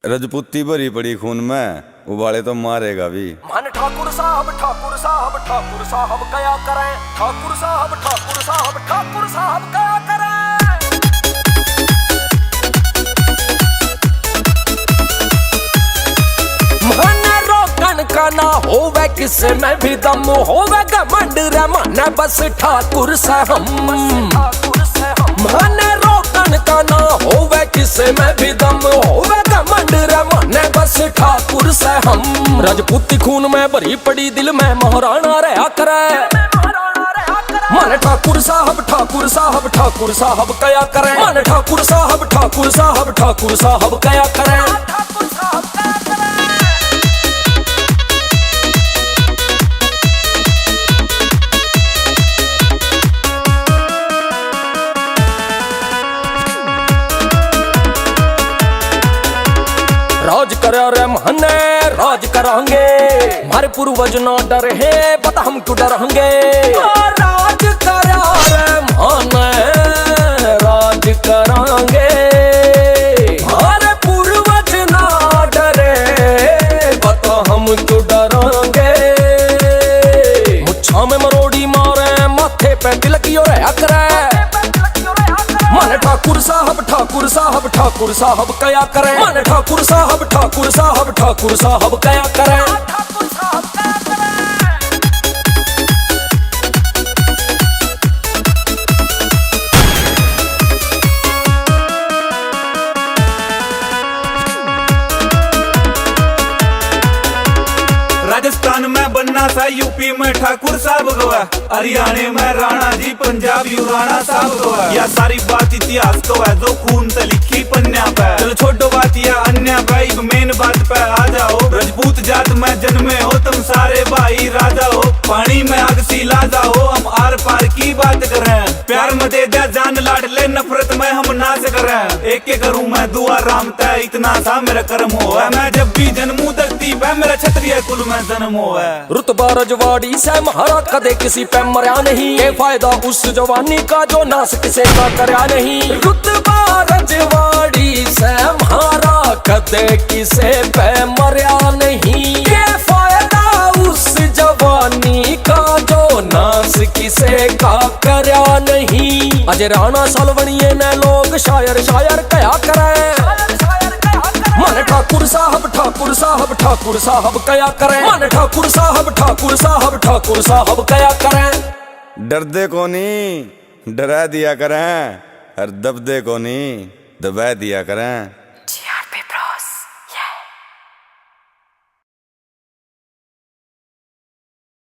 रजपूती भरी पड़ी खून में, उबाले तो मारेगा भी। मन ठाकुर साहब ठाकुर साहब ठाकुर साहब क्या करें, ठाकुर साहब ठाकुर साहब ठाकुर साहब क्या करें। मन रोकन का ना होवे किसे में भी दम होवे घमंड रे मन बस ठाकुर से हम। मन रोकन का ना होवे किसे में भी दम होवे घमंड रे मन बस ठाकुर से हम। राजपूती खून में भरी पड़ी दिल में महाराणा रहा करे। मन ठाकुर साहब ठाकुर साहब ठाकुर साहब क्या करें। मन ठाकुर साहब ठाकुर साहब ठाकुर साहब क्या करें। राज करा रे मने राज करांगे, हमारे पूर्वज ना डर है बता हम क्यों डरेंगे। राज करा रे मने राज करांगे, हमारे पूर्वज ना डरे बता हम क्यों डरेंगे। मुच्छा में मरोड़ी मारे माथे पे तिलकी और करे। मन ठाकुर साहब ठाकुर साहब ठाकुर साहब क्या करें। मन ठाकुर साहब ठाकुर साहब ठाकुर साहब क्या करें। राजस्थान में बनना सा, यूपी में ठाकुर साहब गवा, हरियाणा में राणा जी, पंजाब यू राणा साहब गवा। या सारी बात इतिहास को है जो खून से लिखी पन्या पे। चलो छोटो बात या अन्य भाई मेन बात पे आ जाओ। राजपूत जात में जन्मे हो तुम सारे भाई राजा हो। पानी में आग सीला जाओ हम आर पार की बात करें। प्यार में दे दे जान लाड ले, नफरत में हम नाश करें। एक एक करूं मैं दुआ राम तय, इतना सा मेरा कर्म हो है। मैं जब भी जन्मू धरती पे मेरा क्षत्रिय कुल में जन्म हो है। रुतबा रजवाड़ी से महारा कदे किसी पे मरा नहीं, ये फायदा उस जवानी का जो नाश किसे का करया नहीं। रुतबा रजवाड़ी से महारा कदे किसे पे मरा नहीं, ये फायदा उस जवानी का जो नाश किसे का करया नहीं। अजय राणा सलवनिये ने लोग शायर शायर क्या करे। मन ठाकुर साहब ठाकुर साहब ठाकुर साहब क्या करें। मन ठाकुर साहब ठाकुर साहब ठाकुर साहब क्या करें। डरदे को नहीं डरा दिया करें, और दबदे को नहीं दबा दिया करें।